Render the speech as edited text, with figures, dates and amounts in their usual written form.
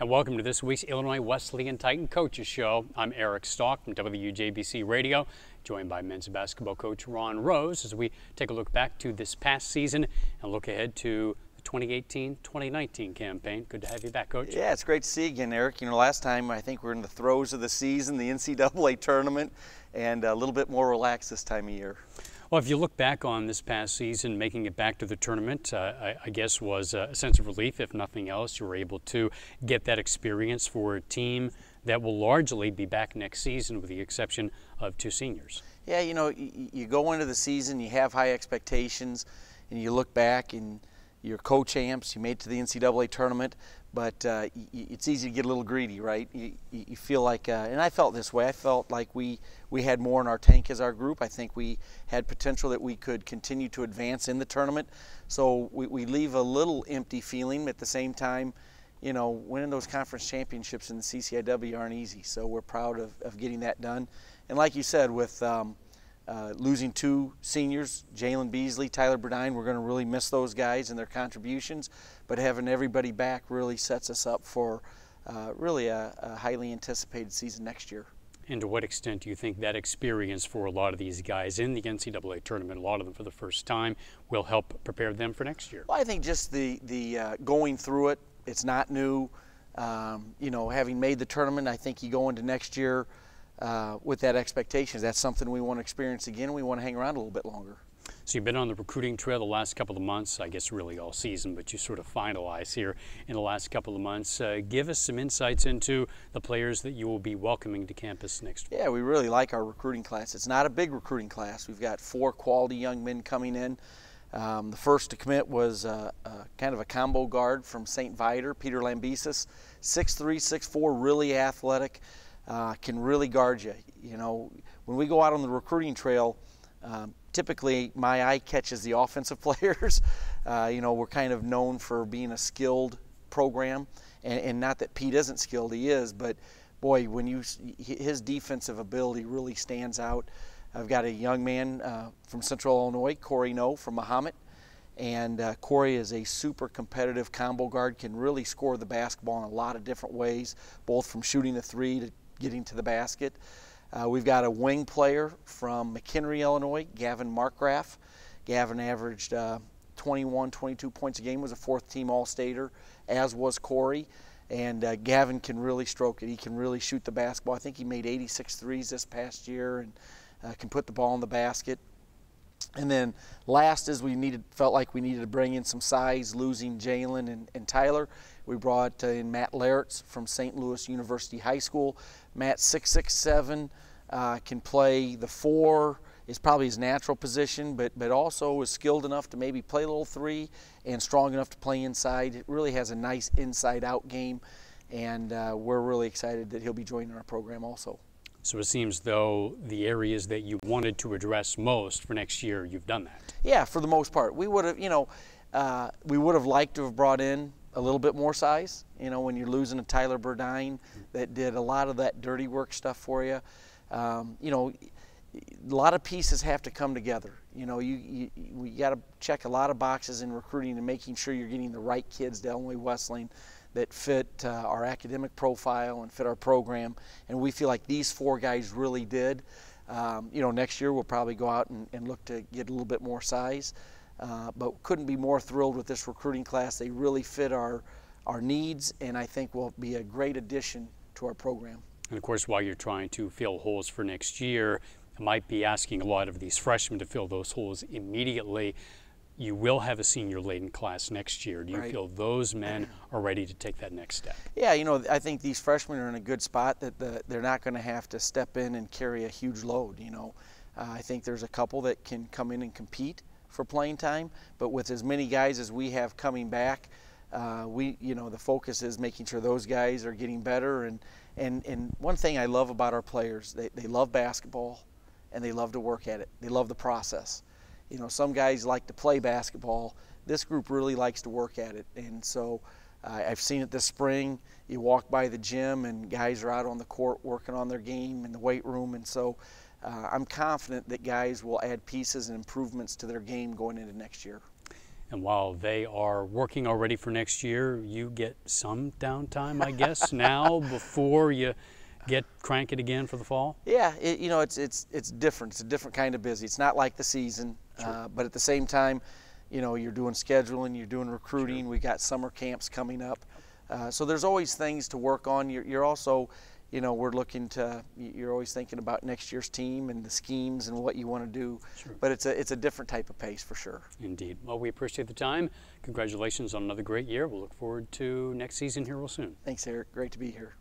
And welcome to this week's Illinois Wesleyan Titan Coaches Show. I'm Eric Stalk from WJBC Radio, joined by men's basketball coach Ron Rose as we take a look back to this past season and look ahead to the 2018-2019 campaign. Good to have you back, Coach. Yeah, it's great to see you again, Eric. You know, last time I think we were in the throes of the season, the NCAA Tournament, and a little bit more relaxed this time of year. Well, if you look back on this past season, making it back to the tournament, I guess was a sense of relief. If nothing else, you were able to get that experience for a team that will largely be back next season with the exception of two seniors. Yeah, you know, you go into the season, you have high expectations, and you look back and you're co-champs, you made it to the NCAA tournament, but it's easy to get a little greedy, right? You feel like, and I felt this way, I felt like we had more in our tank as our group. I think we had potential that we could continue to advance in the tournament. So we leave a little empty feeling, but at the same time, you know, winning those conference championships in the CCIW aren't easy. So we're proud of getting that done. And like you said, with losing two seniors, Jalen Beasley, Tyler Burdine, we're going to really miss those guys and their contributions, but having everybody back really sets us up for really a highly anticipated season next year. And to what extent do you think that experience for a lot of these guys in the NCAA tournament, a lot of them for the first time, will help prepare them for next year? Well, I think just the going through it, it's not new. You know, having made the tournament, I think you go into next year with that expectation. That's something we want to experience again. We want to hang around a little bit longer. So you've been on the recruiting trail the last couple of months, I guess really all season, but you sort of finalize here in the last couple of months. Give us some insights into the players that you will be welcoming to campus next week. Yeah, we really like our recruiting class. It's not a big recruiting class. We've got 4 quality young men coming in. The first to commit was kind of a combo guard from St. Viator, Peter Lambesis, 6'3", 6'4", really athletic, can really guard you. You know, when we go out on the recruiting trail, typically my eye catches the offensive players. You know, we're kind of known for being a skilled program, and not that Pete isn't skilled, he is, but boy, when his defensive ability really stands out. I've got a young man from Central Illinois, Corey No from Mahomet, and Corey is a super competitive combo guard, can really score the basketball in a lot of different ways, both from shooting the three to getting to the basket. We've got a wing player from McHenry, Illinois, Gavin Markgraf. Gavin averaged 21, 22 points a game, was a 4th-team All-Stater, as was Corey. And Gavin can really stroke it. He can really shoot the basketball. I think he made 86 threes this past year and can put the ball in the basket. And then last is felt like we needed to bring in some size, losing Jalen and Tyler. We brought in Matt Laritz from St. Louis University High School. Matt's 6'6", 7", can play the 4, is probably his natural position, but also is skilled enough to maybe play a little 3 and strong enough to play inside. It really has a nice inside-out game, and we're really excited that he'll be joining our program also. So it seems though the areas that you wanted to address most for next year, you've done that. Yeah, for the most part. We would have, you know, we would have liked to have brought in a little bit more size. You know, when you're losing a Tyler Burdine that did a lot of that dirty work stuff for you. You know, a lot of pieces have to come together. You know, we got to check a lot of boxes in recruiting and making sure you're getting the right kids to Illinois Wesleyan that fit our academic profile and fit our program, and we feel like these 4 guys really did. You know, next year we'll probably go out and look to get a little bit more size, but couldn't be more thrilled with this recruiting class. They really fit our needs, and I think will be a great addition to our program. And of course, while you're trying to fill holes for next year, it might be asking a lot of these freshmen to fill those holes immediately. You will have a senior-laden class next year. Do you feel those men are ready to take that next step? Yeah, you know, I think these freshmen are in a good spot that they're not going to have to step in and carry a huge load. You know, I think there's a couple that can come in and compete for playing time, but with as many guys as we have coming back, you know, the focus is making sure those guys are getting better. And one thing I love about our players, they love basketball and they love to work at it. They love the process. You know, some guys like to play basketball. This group really likes to work at it. And so I've seen it this spring. You walk by the gym and guys are out on the court working on their game in the weight room. And so I'm confident that guys will add pieces and improvements to their game going into next year. And while they are working already for next year, you get some downtime, I guess, now before you get cranking again for the fall? Yeah, you know, it's different. It's a different kind of busy. It's not like the season, sure. But at the same time, you know, you're doing scheduling, you're doing recruiting. Sure. We got summer camps coming up, so there's always things to work on. You're also, you know, you're always thinking about next year's team and the schemes and what you want to do. Sure. But it's a different type of pace for sure. Indeed. Well, we appreciate the time. Congratulations on another great year. We'll look forward to next season here real soon. Thanks, Eric. Great to be here.